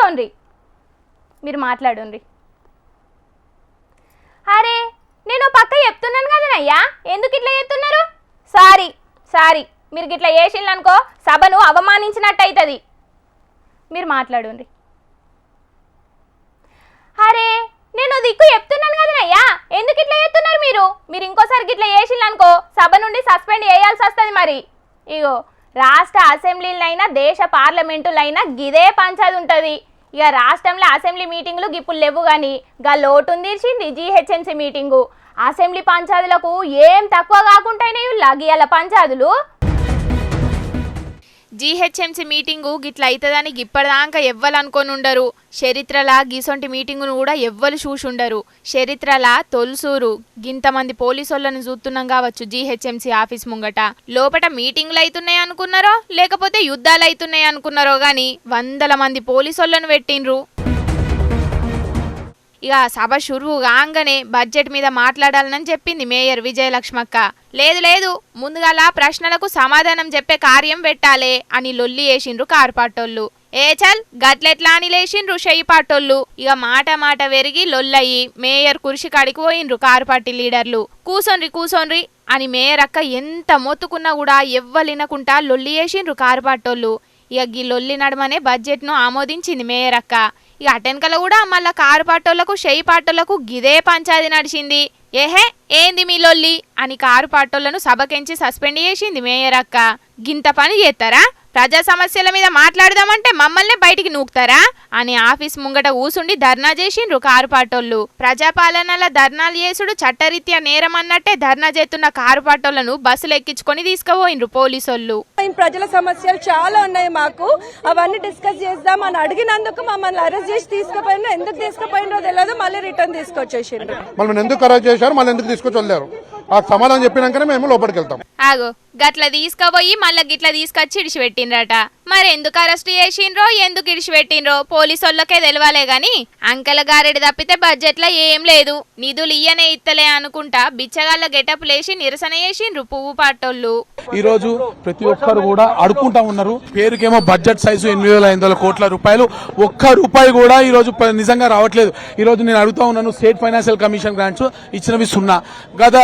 కూసోండి, మీరు మాట్లాడుండ్రి. అరే నేను పక్క చెప్తున్నాను కదనయ్యా, ఎందుకు ఇట్లా చెప్తున్నారు? సారీ మీరు ఇట్లా చేసిండ్రనుకో సభను అవమానించినట్టు అవుతుంది. మీరు మాట్లాడుండ్రి. అరే నేను దిక్కు చెప్తున్నాను కదనయ్యా, ఎందుకు ఇట్లా చెప్తున్నారు మీరు ఇంకోసారి ఇట్లా చేసిండ్రనుకో సభ నుండి సస్పెండ్ చేయాల్సి వస్తుంది. మరి ఇగో రాష్ట్ర అసెంబ్లీలైనా దేశ పార్లమెంటులైనా గిదే పంచాది ఉంటుంది. ఇక రాష్ట్రంలో అసెంబ్లీ మీటింగులు గిప్పుడు లేవు, కానీ గా లోటుని తీర్చింది జీహెచ్ఎంసీ మీటింగు. అసెంబ్లీ పంచాదులకు ఏం తక్కువ కాకుండానే ఇవాళ పంచాదులు. జీహెచ్ఎంసీ మీటింగు గిట్ల అవుతుందని ఇప్పటిదాకా ఎవ్వరు అనుకొని ఉండరు. చరిత్రలా గిసొంటి మీటింగును కూడా ఎవ్వరు చూసుండరు. చరిత్రలా తొలుసూరు గింతమంది పోలీసులను చూస్తున్నాం కావచ్చు జీహెచ్ఎంసీ ఆఫీస్ ముంగట. లోపట మీటింగులు అవుతున్నాయి అనుకున్నారో లేకపోతే యుద్ధాలు అవుతున్నాయి అనుకున్నారో గాని 100 మంది పోలీసులను పెట్టిండ్రు. ఇక సభ షురువు కాగానే బడ్జెట్ మీద మాట్లాడాలని చెప్పింది మేయర్ విజయలక్ష్మక్క. లేదు ముందుగాల ప్రశ్నలకు సమాధానం చెప్పే కార్యం పెట్టాలే అని లొల్లి వేసిండ్రు కార్పాటోళ్ళు. చల్ గట్లెట్లా అని లేచిండ్రు షెయ్యిపాటోళ్ళు. ఇక మాట వెరిగి లొల్లయి మేయర్ కుర్షి కాడికి పోయిండ్రు కార్పార్టీ లీడర్లు. కూసోన్రి అని మేయర్ అక్క ఎంత మొత్తుకున్నా కూడా ఎవ్వలినకుంటా లొల్లి వేసిండ్రు కార్పాటోళ్ళు. ఇక గీ లొల్లి నడమనే బడ్జెట్ ను ఆమోదించింది మేయర్ అక్క. ఇక అటెన్కల కూడా మళ్ళా కారు పాటోళ్లకు షెయ్యి పాటోళ్లకు గిదే పంచాది నడిచింది. ఏంది మీ లొల్లి అని కారు పాటోళ్లను సభకెంచి సస్పెండ్ చేసింది మేయర్ అక్క. గింత పని చేస్తారా? ప్రజా సమస్యల మీద మాట్లాడదామంటే మమ్మల్ని బయటికి నూకుతారా అని ఆఫీస్ ముంగట కూసుండి ధర్నా చేసిండ్రు కారు పాటోళ్లు. ప్రజాపాలనల ధర్నాలు చేసుడు చట్టరీత్యా నేరం అన్నట్టే ధర్నా చేస్తున్న కారు పాటోళ్లను బస్సులు ఎక్కించుకొని తీసుకుపోయిండ్రు పోలీసోళ్ళు. ప్రజల సమస్యలు చాలా ఉన్నాయి, మాకు అవన్నీ డిస్కస్ చేద్దాం అని అడిగినందుకు మమ్మల్ని అరెస్ట్ చేసి తీసుకుపోయినా, ఎందుకు తీసుకుపోయినో తెలియదు, మళ్ళీ రిటర్న్ తీసుకొచ్చేసిండ్రు. మమ్మల్ని ఎందుకు అరెస్ట్ చేశారు, మళ్ళీ ఎందుకు తీసుకొచ్చి వెళ్ళారు, ఆ సమాధానం చెప్పినాకనే మేము లోపలికి వెళ్తాం. ఆగో గట్ల తీసుకుపోయి మళ్ళా గిట్ల తీసుకొచ్చి ఇడిచిపెట్టిండ్రట. మరి ఎందుకు అరెస్ట్ చేసిండ్రో ఎందుకు ఇడిచిపెట్టిండ్రో పోలీసోళ్ళకే తెలవాలే గాని అంకెల గారెడి తప్పితే బడ్జెట్ లో ఏం లేదు. నిధులు ఇయ్యనే ఇత్తలే అనుకుంటా బిచ్చగాళ్ళ గెటప్ లేసి నిరసన చేసిండ్రు పువ్వు పాటోళ్ళు. ఈ రోజు ప్రతి ఒక్కరు కూడా అడుకుంటా ఉన్నారు. పేరుకేమో బడ్జెట్ సైజు 8,500 కోట్ల రూపాయలు, ఒక్క రూపాయి కూడా ఈ రోజు నిజంగా రావట్లేదు. ఈ రోజు నేను అడుగుతా ఉన్నాను, స్టేట్ ఫైనాన్షియల్ కమిషన్ గ్రాంట్స్ ఇచ్చినవి 0. గత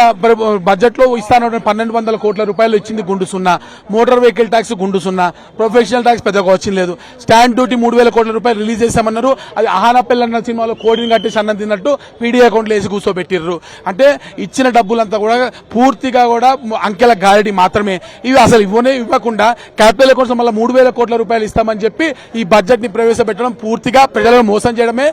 బడ్జెట్ లో ఇస్తాను 1,200 కోట్ల రూపాయలు ఇచ్చింది గుండు 0. మోటార్ వెహికల్ ట్యాక్స్ గుండు 0. ప్రొఫెషనల్ ట్యాక్స్ పెద్దగా వచ్చింది లేదు. స్టాండ్ డ్యూటీ 3,000 కోట్ల రూపాయలు రిలీజ్ చేశామన్నారు. అది ఆహానపెల్ అన్న సినిమాలో కోడిని కట్టేసి అన్నం తిన్నట్టు పీడీ అకౌంట్లు వేసి కూర్చోబెట్టిర్రు. అంటే ఇచ్చిన డబ్బులంతా కూడా పూర్తిగా కూడా అంకెల గారడి మాత్రమే. ఇవి అసలు ఇవ్వకుండా క్యాపిటల్ అకౌంట్స్ మళ్ళీ 3,000 కోట్ల రూపాయలు ఇస్తామని చెప్పి ఈ బడ్జెట్ ని ప్రవేశపెట్టడం పూర్తిగా ప్రజలను మోసం చేయడమే.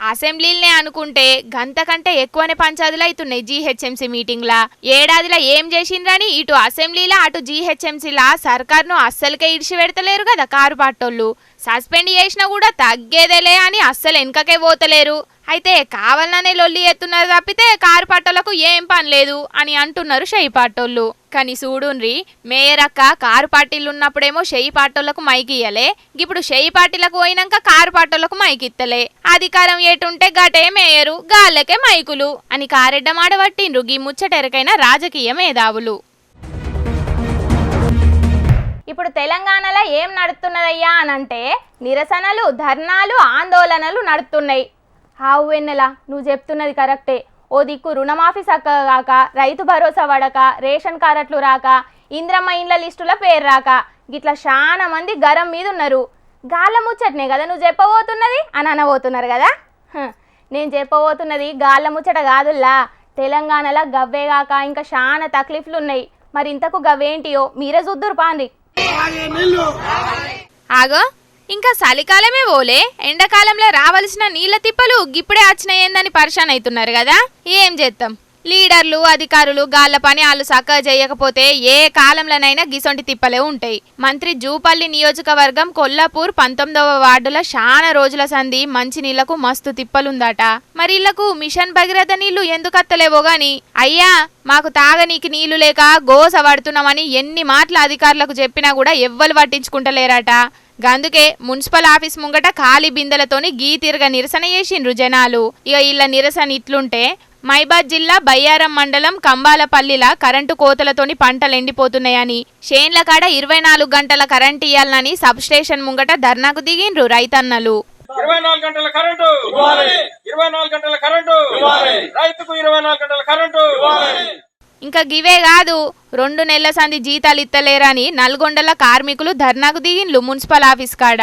అసెంబ్లీలనే అనుకుంటే గంట కంటే ఎక్కువనే పంచాదులు అవుతున్నాయి జీహెచ్ఎంసీ మీటింగ్లా. ఏడాదిలో ఏం చేసిండ్రని ఇటు అసెంబ్లీలా అటు జీహెచ్ఎంసీలా సర్కార్ను అస్సలకే ఇడిచి పెడతలేరు కదా కారు పాటోళ్ళు. సస్పెండ్ చేసినా కూడా తగ్గేదేలే అని అస్సలు వెనకకే పోతలేరు. అయితే కావాలనే లొల్లి ఎత్తున్నారు తప్పితే కారు పాటోళ్లకు ఏం పని లేదు అని అంటున్నారు షెయ్యి పాటోళ్ళు. కానీ చూడుండ్రి, మేయర్ అక్క కారు పార్టీలు ఉన్నప్పుడేమో షెయ్యి పాటోళ్లకు మైకి ఇయ్యలే, ఇప్పుడు షెయ్యి పార్టీలకు పోయినాక కారు పాటోళ్లకు మైకి ఇత్తలే. అధికారం ఏటుంటే గటే మేయరు గాళ్ళకే మైకులు అని కారెడ్డమాడ పట్టిండ్రు గీ ముచ్చటెరకైన రాజకీయ మేధావులు. ఇప్పుడు తెలంగాణలో ఏం నడుస్తున్నదయ్యా అనంటే నిరసనలు, ధర్నాలు, ఆందోళనలు నడుస్తున్నాయి. వెన్నెలా నువ్వు చెప్తున్నది కరెక్టే. ఓ దిక్కు రుణమాఫీ సక్కగాక, రైతు భరోసా పడక, రేషన్ కార్డులు రాక, ఇంద్రమ్మ ఇండ్ల లిస్టుల పేరు రాక గిట్లా చాలా మంది గరం మీద ఉన్నారు. గాళ్ళ ముచ్చటనే కదా నువ్వు చెప్పబోతున్నది అని అనబోతున్నారు కదా. నేను చెప్పబోతున్నది గాళ్ళ ముచ్చట కాదుల్లా, తెలంగాణలో గవ్వేగాక ఇంకా చాలా తక్లీఫ్లు ఉన్నాయి. మరి ఇంతకు గవ్వేంటియో మీరే చూద్దురు పాండి. ఆగో ఇంకా చలికాలమే పోలే, ఎండాకాలంలో రావాల్సిన నీళ్ల తిప్పలు గిప్పుడే వచ్చినాయేందని పరిశాన్ అవుతున్నారు కదా. ఏం చేద్దాం, లీడర్లు అధికారులు గాళ్ళ పని వాళ్ళు చక్కగా చేయకపోతే ఏ కాలంలోనైనా గిసొంటి తిప్పలే ఉంటాయి. మంత్రి జూపల్లి నియోజకవర్గం కొల్లాపూర్ 19వ వార్డుల చాలా రోజుల సంధి మంచి నీళ్లకు మస్తు తిప్పలుందట. మరి ఇళ్లకు మిషన్ భగీరథ నీళ్లు ఎందుకు అత్తలేవో గాని, అయ్యా మాకు తాగనీకి నీళ్లు లేక గోస పడుతున్నామని ఎన్ని మాటలు అధికారులకు చెప్పినా కూడా ఎవ్వరు పట్టించుకుంటలేరట. గందుకే మున్సిపల్ ఆఫీస్ ముంగట ఖాళీ బిందెలతోని గీతిరగ నిరసన చేసిండ్రు జనాలు. ఇక ఇళ్ళ నిరసన ఇట్లుంటే మైబాద్ జిల్లా బయ్యారం మండలం కంబాలపల్లిలా కరెంటు కోతలతోని పంటలు ఎండిపోతున్నాయని, షేన్ల కాడ 24 గంటల కరెంటు ఇయ్యాలని సబ్ స్టేషన్ ముంగట ధర్నాకు దిగిండ్రు రైతన్నలు. 24 గంటల కరెంటు, 24 గంటల కరెంటు, రైతుకు 24 గంటల కరెంటు. ఇంకా గివే కాదు, 2 నెలల సంది జీతాలు ఇత్తలేరని నల్గొండల కార్మికులు ధర్నాకు దిగిండ్లు మున్సిపల్ ఆఫీస్ కాడ.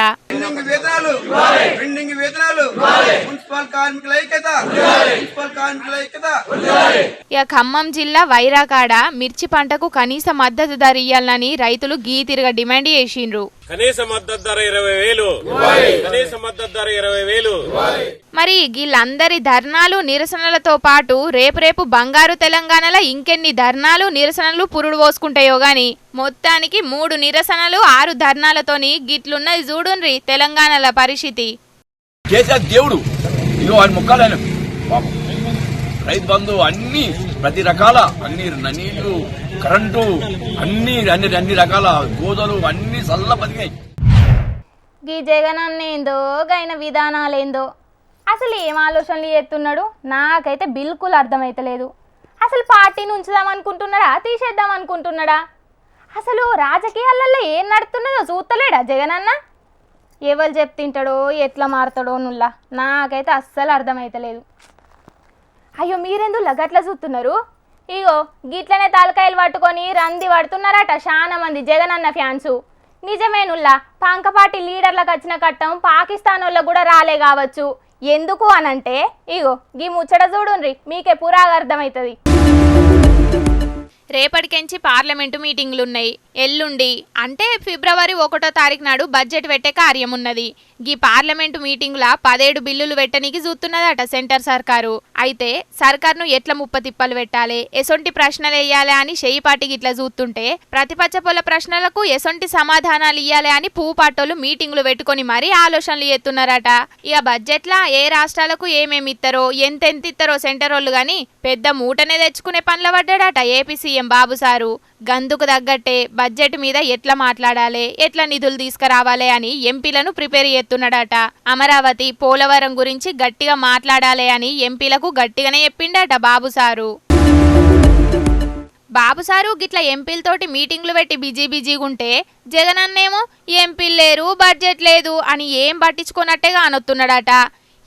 ఇక ఖమ్మం జిల్లా వైరా కాడ మిర్చి పంటకు కనీస మద్దతు ధర ఇయ్యాలని రైతులు గీతిరిగా డిమాండ్ చేసిండ్రు. కనీస మద్దతు ధర 20,000, కనీస మద్దతు ధర 20,000. మరి వీళ్ళందరి ధర్నాలు నిరసనలతో పాటు రేపు బంగారు తెలంగాణలో ఇంకెన్ని ధర్నాలు నిరసనలు పురుడు పోసుకుంటాయో గాని మొత్తానికి 3 నిరసనలు 6 ధర్నాలతోని గిట్లున్నది చూడుండ్రి తెలంగాణల పరిస్థితి. కేసీఆర్ దేవుడు, ఇగో ఆయన ముఖాలైన రైతు బంధు అన్ని ప్రతి రకాల అన్ని నీళ్లు కరెంటు అన్ని రకాల గోదలు అన్ని చల్ల బతికాయి. గీ జగన్ అన్నేందో గైన విధానాలేందో అసలు ఏం ఆలోచనలు చేస్తున్నాడు నాకైతే బిల్కుల్ అర్థమైతలేదు. అసలు పార్టీని ఉంచుదాం అనుకుంటున్నాడా తీసేద్దాం అనుకుంటున్నాడా? అసలు రాజకీయాలలో ఏం నడుతున్నదో చూస్తలేడా జగన్ అన్న? ఎవరు చెప్తింటాడో ఎట్లా మారుతాడో నుల్లా నాకైతే అస్సలు అర్థమైతలేదు. అయ్యో మీరెందుకు గట్లా చూస్తున్నారు? ఇగో గిట్లనే తలకాయలు పట్టుకొని రంది పడుతున్నారట చాలా మంది జగన్ అన్న ఫ్యాన్సు. నిజమేనుల్లా పాంకపాటి లీడర్లకు వచ్చిన కట్టం పాకిస్తాన్ వాళ్ళకు కూడా రాలే కావచ్చు. ఎందుకు అనంటే ఇగో గీ ముచ్చట చూడుండ్రి మీకే పురాగా అర్థమవుతుంది. రేపటికెంచి పార్లమెంటు మీటింగ్లున్నాయి. ఎల్లుండి అంటే ఫిబ్రవరి 1వ తారీఖు నాడు బడ్జెట్ పెట్టే కార్యం ఉన్నది. గీ పార్లమెంటు మీటింగుల 17 బిల్లులు పెట్టనీకి చూస్తున్నదట సెంటర్ సర్కారు. అయితే సర్కార్ను ఎట్లా ముప్పతిప్పలు పెట్టాలి, ఎసొంటి ప్రశ్నలు వేయాలి అని షెయ్యిపాటికి ఇట్లా చూస్తుంటే ప్రతిపక్ష పొల ప్రశ్నలకు ఎసొంటి సమాధానాలు ఇయ్యాలి అని పూపాటోళ్ళు మీటింగులు పెట్టుకొని మరీ ఆలోచనలు చేస్తున్నారట. ఇక బడ్జెట్లా ఏ రాష్ట్రాలకు ఏమేమి ఇస్తారో ఎంతెంత ఇస్తారో సెంటర్ వాళ్ళు గాని పెద్ద మూటనే తెచ్చుకునే పనుల పడ్డాడట ఏపీ సీఎం బాబు సారు. గందుకు తగ్గట్టే బడ్జెట్ మీద ఎట్లా మాట్లాడాలి, ఎట్లా నిధులు తీసుకురావాలి అని ఎంపీలను ప్రిపేర్ చేస్తున్నాడట. అమరావతి పోలవరం గురించి గట్టిగా మాట్లాడాలి అని ఎంపీలకు గట్టిగానే చెప్పిండట బాబు సారు గిట్లా ఎంపీలతోటి మీటింగ్లు పెట్టి బిజీగా ఉంటే జగన్ అన్నేమో ఎంపీలు లేరు బడ్జెట్ లేదు అని ఏం పట్టించుకున్నట్టేగా అనొత్తున్నాడట.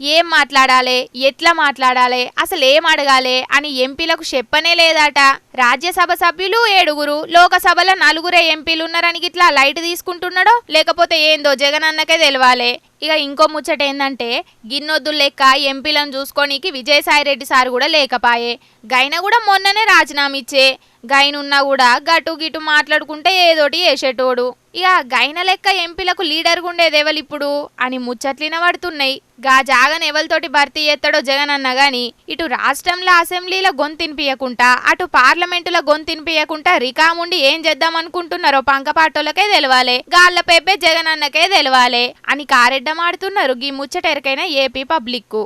ఏం మాట్లాడాలి, ఎట్లా మాట్లాడాలి, అసలు ఏం అడగాలి అని ఎంపీలకు చెప్పనే లేదట. రాజ్యసభ సభ్యులు 7, లోకసభలో 4 ఎంపీలు ఉన్నారని గిట్లా లైట్ తీసుకుంటున్నాడో లేకపోతే ఏందో జగన్ అన్నకే తెలవాలి. ఇక ఇంకో ముచ్చట ఏందంటే గిన్నొద్దులు లెక్క ఎంపీలను చూసుకోనీకి విజయసాయిరెడ్డి సార్ కూడా లేకపాయే. గైన కూడా మొన్ననే రాజీనామా ఇచ్చే. గైనున్నా కూడా గటు గిటు మాట్లాడుకుంటే ఏదోటి వేసేటోడు. ఇక గైన లెక్క ఎంపీలకు లీడర్ గుండేదెవలు ఇప్పుడు అని ముచ్చట్లిన పడుతున్నాయి. గా జాగన్ ఎవరితోటి భర్తీ చేస్తాడో జగన్ అన్న గాని ఇటు రాష్ట్రంలో అసెంబ్లీలో గొంతినిపియకుండా అటు పార్లమెంటులో గొంతినిపియకుండా రికాముండి ఏం చేద్దాం అనుకుంటున్నారో పంకపాటోళ్ళకే తెలవాలి, గాళ్ళ పేపే జగన్ అన్నకే తెలవాలి అని కారెడ్డమాడుతున్నారు గీ ముచ్చట ఎరకైన ఏపీ పబ్లిక్.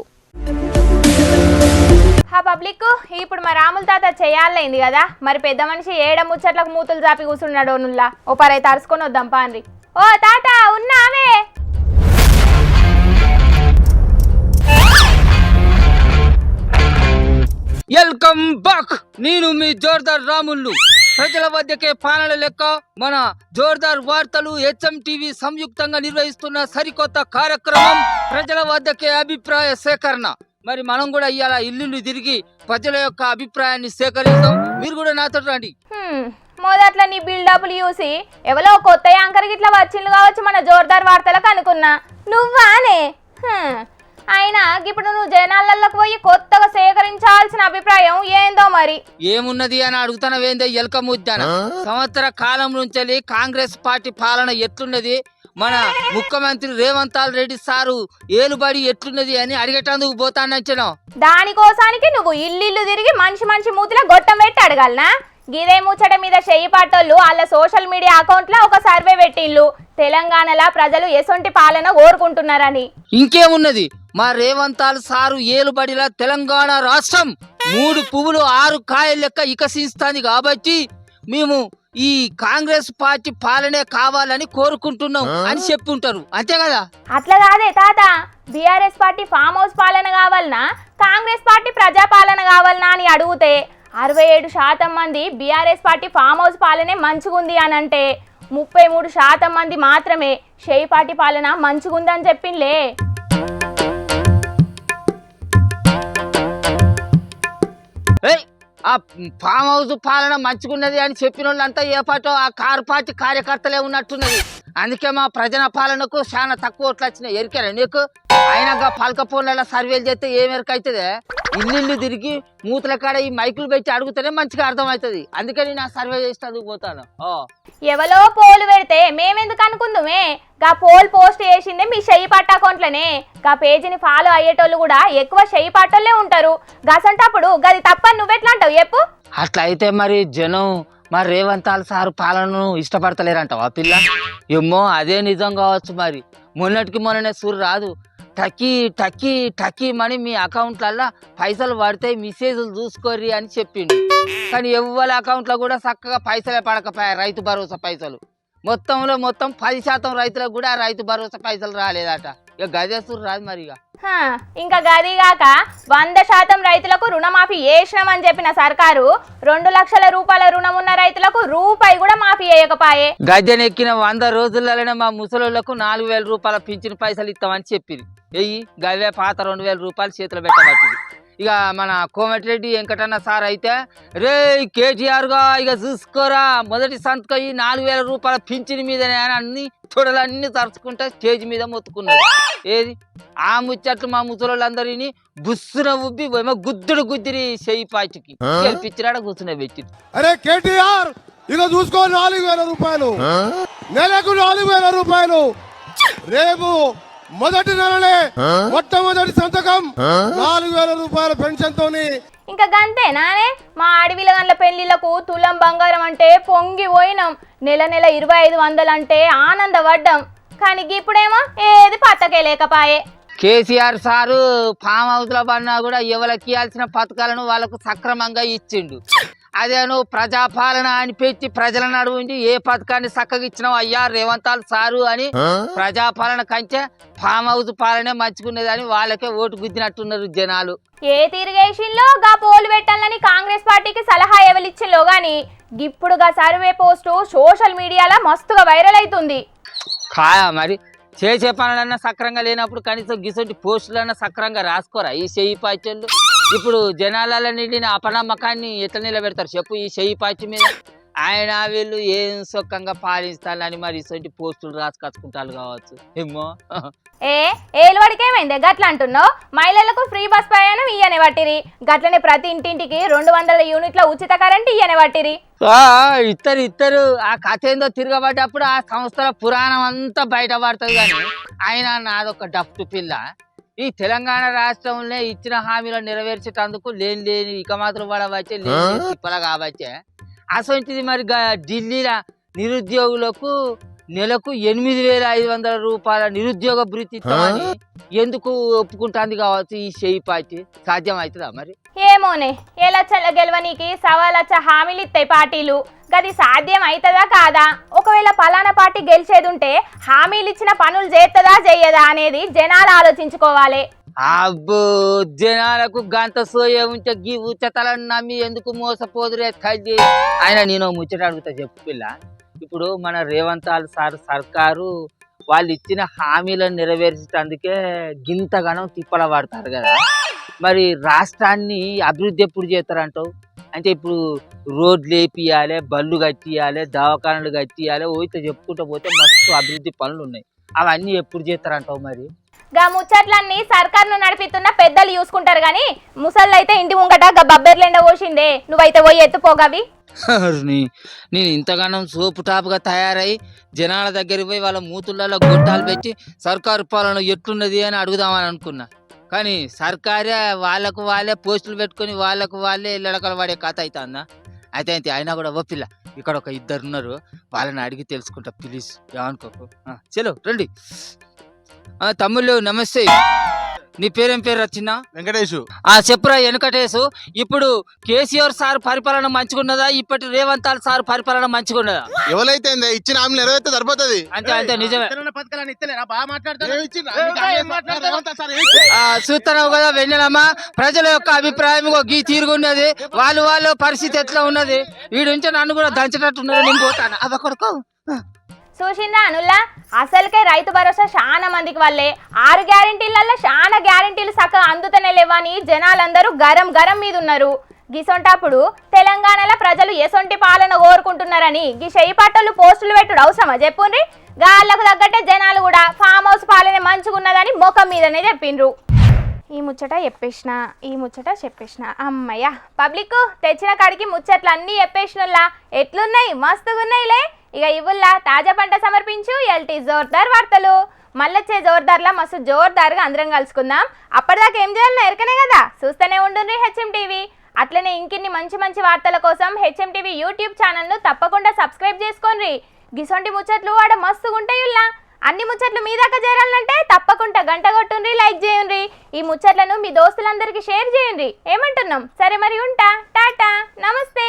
ఆ పబ్లిక్ ఇప్పుడు మా రాముల తాత చేయాలైంది కదా, మరి పెద్ద మనిషి ఏడ ముచ్చట్లకు మూతులు చాపి కూర్చున్నాడో నుల్లా. ఓ పరై తరుచుకొని వద్దాం పాన్రి. ఓ తాత ఉన్నావే? Welcome back. నేను మీ జోర్దార్ రాములు. ప్రజల వద్దకే పాలన లెక్క మన జోర్దార్ వార్తలు HMTV సంయుక్తంగా నిర్వహిస్తున్న సరికొత్త కార్యక్రమం ప్రజల వద్దకే అభిప్రాయ సేకరణ. మరి మనం కూడా ఇవాళ ఇల్లు తిరిగి ప్రజల యొక్క అభిప్రాయాన్ని సేకరిస్తాం. మీరు కూడా నాతో రండి. మొదట్లో నీ బిల్డప్లు చూసి ఎవరో కొత్త యాంకర్ గిట్లా వచ్చిండు కావచ్చు మన జోర్దార్ వార్తలకు అనుకున్నా. నువ్వానే? అయినా ఇప్పుడు నువ్వు జనాలలోకి పోయి కొత్తగా సేకరించాల్సిన అభిప్రాయం ఏందో మరి. ఏమున్నది అని అడుగుతానవేందే ఎలక ముద్దాన. సంవత్సర కాలం నుంచి కాంగ్రెస్ పార్టీ పాలన ఎట్లున్నది, మన ముఖ్యమంత్రి రేవంత్ రెడ్డి సారు ఏలుబడి ఎట్లున్నది అని అడిగేటందుకు పోతానంచను. దానికోసానికి నువ్వు ఇల్లు తిరిగి మంచి మూతిలో గొట్టం పెట్టి అడగాలనా? గిదే ముచ్చట మీద చెయ్యిపాటోళ్ళు వాళ్ళ సోషల్ మీడియా అకౌంట్ లో ఒక సర్వే పెట్టిండ్లు తెలంగాణలో ప్రజలు ఎసొంటి పాలన కోరుకుంటున్నారని. ఇంకేమున్నది, మా రేవంత్ సారు ఏలుబడిలా తెలంగాణ రాష్ట్రం 3 పువ్వులు 6 కాయల లెక్క వికసిస్తుంది కాబట్టి మేము ఈ కాంగ్రెస్ పార్టీ పాలనే కావాలని కోరుకుంటున్నాం అని చెప్పుంటారు. అంతే కదా? అట్లా కాదే తాత, బీఆర్ఎస్ పార్టీ ఫామ్ హౌస్ పాలన కావాలనా కాంగ్రెస్ పార్టీ ప్రజాపాలన కావాలనా అని అడిగితే 67% మంది బీఆర్ఎస్ పార్టీ ఫామ్ హౌస్ పాలనే మంచిగుంది అని అంటే 33% మంది మాత్రమే షేయి పార్టీ పాలన మంచిగుందని చెప్పిండ్లే. ఏయ్ ఆ ఫామ్ హౌస్ పాలన మంచిగున్నది అని చెప్పిన వాళ్ళంతా ఏ పాటో ఆ కారు పార్టీ కార్యకర్తలే ఉన్నట్టున్నది. అందుకే మా ప్రజల పాలనకు చాలా తక్కువ ఓట్లు వచ్చినాయి. ఎరికేనా నీకు? అయినాక పలక ఫోన్లలో సర్వేలు చేస్తే ఏం ఎరక అవుతుంది? ఇల్లు తిరిగి మూతల కాడ ఈ మైకులు పెట్టి అడుగుతేనే మంచిగా అర్థమవుతుంది. అందుకని నా సర్వే చేసి చదువుకుపోతాను. ఎవలో పోలు పెడితే మేమెందుకు అనుకుందామే? గా పోల్ పోస్ట్ చేసిందే మీ చెయ్యి పట్ట అకౌంట్లనే. గా పేజీని ఫాలో అయ్యేటోళ్ళు కూడా ఎక్కువ చెయ్యి పట్టోళ్ళే ఉంటారు. గసంటప్పుడు గది తప్పని నువ్వెట్లా అంటావు చెప్పు? అట్లా అయితే మరి జనం మరి రేవంతాల్ సారు పాలనను ఇష్టపడతలేరంటావా పిల్ల? ఏమో అదే నిజం కావచ్చు. మరి మొన్నటికి మొన్ననే సూరు రాదు టకీ టకీ టకీ మని మీ అకౌంట్లల్లో పైసలు పడితే మెసేజ్లు చూసుకోర్రి అని చెప్పిండు. కానీ ఎవ్వరి అకౌంట్లో కూడా చక్కగా పైసలే పడకపోయాయి. రైతు భరోసా పైసలు మొత్తంలో 10% రైతులకు కూడా రైతు భరోసా పైసలు రాలేదట. ఇక గదేసూరు రాదు మరి. ఇంకా గదిగాక 100% రైతులకు రుణమాఫీ చేసినామని చెప్పిన సర్కారు 2 లక్షల రూపాయల రుణం ఉన్న రైతులకు రూపాయి కూడా మాఫీ చేయకపాయే. గద్దెనెక్కిన 100 రోజులలోనే మా ముసలోళ్లకు 4,000 రూపాయల పింఛన్ పైసలు ఇస్తామని చెప్పింది. గవే పాత 2,000 రూపాయలు చేతిలో పెట్టబట్టింది. ఇక మన కోమటిరెడ్డి వెంకటన్న సార్ అయితే రే కేటీఆర్ గా ఇక చూసుకోరా మొదటి సంతకం ఈ 4,000 రూపాయల పింఛన్ మీదనే అని అన్ని తొడలన్నీ తరుచుకుంటే స్టేజ్ మీద మొత్తుకున్నారు. ఏది ఆ ముచ్చట్లు మా ముసలోళ్ళందరినీ బుస్సున ఉబ్బి గుద్దుడు గుద్దిరి చెయ్యి పాచికి గెలిపించినాడ కూర్చునే పెట్టి. అరే కేటీఆర్ ఇక చూసుకో 4,000 రూపాయలు నెలకు 4,000 రూపాయలు. రేపు మొదటి నెలలే మొట్టమొదటి సంతకం 4,000 రూపాయల పెన్షన్ తోని. ఇంకా గంతేనానే? మా అడవిల గండ్ల పెళ్లిళ్లకు తులం బంగారం అంటే పొంగి పోయినాం. నెల 2,500 అంటే ఆనందపడ్డాం. కానీ ఇప్పుడేమో ఏది పట్టకే లేకపాయే. కేసీఆర్ సారు ఫామ్ హౌస్ లో పడినా కూడా ఎవరికి ఇవ్వాల్సిన పథకాలను వాళ్ళకు సక్రమంగా ఇచ్చిండు. అదే నువ్వు ప్రజాపాలన అని పెట్టి ప్రజల నడువుండి ఏ పథకాన్ని చక్కగా ఇచ్చినావు అయ్యా రేవంతాల్ సారు అని ప్రజాపాలన కంటే ఫామ్ హౌస్ పాలనే మంచుకునేది అని వాళ్ళకే ఓటు గుద్దినట్టున్నారు జనాలు. ఏ తిరిగేషన్లో గా పోలు పెట్టాలని కాంగ్రెస్ పార్టీకి సలహా ఎవరిచ్చిల్లో గాని ఇప్పుడు గా సర్వే పోస్టు సోషల్ మీడియాలో మస్తుగా వైరల్ అవుతుంది. కాయా మరి చేసే పనులన్నా సక్రంగా లేనప్పుడు కనీసం గిసొంటి పోస్టులన్నా సక్రంగా రాసుకోరా ఈ చెయ్యి పాచోళ్ళు? ఇప్పుడు జనాలలో నిండిన అపనమ్మకాన్ని ఎట్లా నిలబెడతారు చెప్పు ఈ చెయ్యి పాచి మీద? ఆయన వీళ్ళు ఏం సుఖంగా పాలిస్తారని మరి ఇసొంటి పోస్టులు రాసుకొచ్చుకుంటారు కావచ్చు ఏమో. ఏలువాడికి ఏమైంది గట్ల అంటున్నావు? మహిళలకు ఫ్రీ బస్ ప్రయాణం ఇయ్యనే పట్టిరి. గట్లనే ప్రతి ఇంటింటికి 200 యూనిట్ల ఉచిత కరెంట్ ఇయ్యనే పట్టిరి. ఇద్దరు ఆ కథ ఏందో తిరగబడ్డప్పుడు ఆ సంస్థల పురాణం అంతా బయటపడుతుంది. కానీ ఆయన నాదొక డఫ్టు పిల్ల. ఈ తెలంగాణ రాష్ట్రంలో ఇచ్చిన హామీలను నెరవేర్చేటందుకు లేని ఇక మాత్రం పడవచ్చే లేని తిప్పల కాబట్టే అసొంటిది మరి ఢిల్లీలో నిరుద్యోగులకు నెలకు 8,500 రూపాయల నిరుద్యోగ భృతి ఇస్తామని ఎందుకు ఒప్పుకుంటుంది కావచ్చు ఈ చెయ్యి పార్టీ? సాధ్యం అవుతుందా మరి? ఏమోనే, ఏ లక్షల గెలవనీకి 1.25 లక్ష హామీలు ఇస్తాయి పార్టీలు. గది సాధ్యం అవుతుందా కాదా? ఒకవేళ పలానా పార్టీ గెలిచేదుంటే హామీలు ఇచ్చిన పనులు చేస్తుందా చెయ్యదా అనేది జనాలు ఆలోచించుకోవాలి. అబ్బో జనాలకు గంత సోయ ఉంటే గీ ఉచ్చతలను నమ్మి ఎందుకు మోసపోదురే కజ్జి. ఆయన నేను ముచ్చట అడుగుతా చెప్పు పిల్ల. ఇప్పుడు మన రేవంతాల్ సార్ సర్కారు వాళ్ళు ఇచ్చిన హామీలను నెరవేర్చేందుకే గింతగానం తిప్పల పడతారు కదా. మరి రాష్ట్రాన్ని అభివృద్ధి ఎప్పుడు చేస్తారంటావు? అంటే ఇప్పుడు రోడ్లు వేపియాలి, బళ్ళు కట్టియాలి, దవాఖానలు కట్టియాలి, ఓయితే చెప్పుకుంటూ పోతే మస్తు అభివృద్ధి పనులు ఉన్నాయి. అవన్నీ ఎప్పుడు చేస్తారంటావు మరి? గా ముచ్చట్లన్నీ సర్కారును నడిపిస్తున్న పెద్దలు చూసుకుంటారు గాని ముసళ్ళు అయితే ఇంటి ముంగట గా బబ్బెర్లెండ పోసిందే. నువ్వైతే పోయి ఎత్తుపోగవి. నేను ఇంతగానం సోపు టాప్గా తయారై జనాల దగ్గరికి పోయి వాళ్ళ మూతులలో గొట్టాలు పెట్టి సర్కారు పాలన ఎట్లున్నది అని అడుగుదామని అనుకున్నా. కానీ సర్కారే వాళ్ళకు వాళ్ళే పోస్టులు పెట్టుకుని వాళ్ళకు వాళ్ళే ఇళ్ళడకలు పడే కథ అవుతుందా? అయితే అయినా కూడా ఓ పిల్ల ఇక్కడ ఒక 2 ఉన్నారు, వాళ్ళని అడిగి తెలుసుకుంటా ప్లీజ్, ఏమనుకోకు. చలో రండి. తమ్ముళ్ళు నమస్తే. నీ పేరేం పేరు వచ్చినా? వెంకటేష్. చెప్పురా వెంకటేశు. ఇప్పుడు కేసీఆర్ సార్ పరిపాలన మంచిగున్నదా, ఇప్పటి రేవంతాల్ సార్ పరిపాలన మంచిగున్నదా? ఎవరైతే ఇచ్చిన హామీ నెరవేర్తే సరిపోతుంది. అంతే నిజమే. చూస్తున్నావు కదా వెన్నెలమ్మ, ప్రజల యొక్క అభిప్రాయం గీ తీరుగున్నది. వాళ్ళు పరిస్థితి ఎట్లా ఉన్నది? వీడుంచి నన్ను కూడా దంచేటట్టున్నది. నేను పోతాను అవ కొడుకో. చూసిందా అనుల్లా, అసలుకే రైతు భరోసా చాలా మందికి వాళ్ళే 6 గ్యారెంటీలలో చాలా గ్యారెంటీలు చక్కగా అందుతనే లేవని జనాలందరూ గరం మీద ఉన్నారు. గిసొంటప్పుడు తెలంగాణలో ప్రజలు ఎసొంటి పాలన కోరుకుంటున్నారని గీ చెయ్యి పట్టలు పోస్టులు పెట్టుడు అవసరమా చెప్పుండ్రి. గాళ్ళకు తగ్గట్టే జనాలు కూడా ఫామ్ హౌస్ పాలన మంచుకున్నదని ముఖం మీదనే చెప్పిండ్రు. ఈ ముచ్చట చెప్పేసిన అమ్మయ్య పబ్లిక్ తెచ్చిన కాడికి ముచ్చట్లు అన్నీ చెప్పేసినల్లా ఎట్లున్నాయి మస్తుగున్నాయిలే. ఇక ఇవుల్లా తాజా పంట సమర్పించు ఎల్టీ జోర్దార్ వార్తలు. మళ్ళొచ్చే జోర్దార్లా మస్తు జోర్దార్గా అందరం కలుసుకుందాం. అప్పటిదాకా ఏం చేయాలన్నా ఎరకనే కదా, చూస్తూనే ఉండుండ్రి హెచ్ఎం టీవీ. అట్లనే ఇంకిన్ని మంచి మంచి వార్తల కోసం హెచ్ఎం టీవీ యూట్యూబ్ ఛానల్ను తప్పకుండా సబ్స్క్రైబ్ చేసుకోండి. గిసొంటి ముచ్చట్లు ఆడ మస్తుగుంటాయిల్లా. అన్ని ముచ్చట్లు మీ దాకా చేరాలంటే తప్పకుండా గంట కొట్టుండ్రి, లైక్ చేయండి. ఈ ముచ్చట్లను మీ దోస్తులందరికీ షేర్ చేయండి. ఏమంటున్నాం? సరే మరి ఉంటా. టాటా, నమస్తే.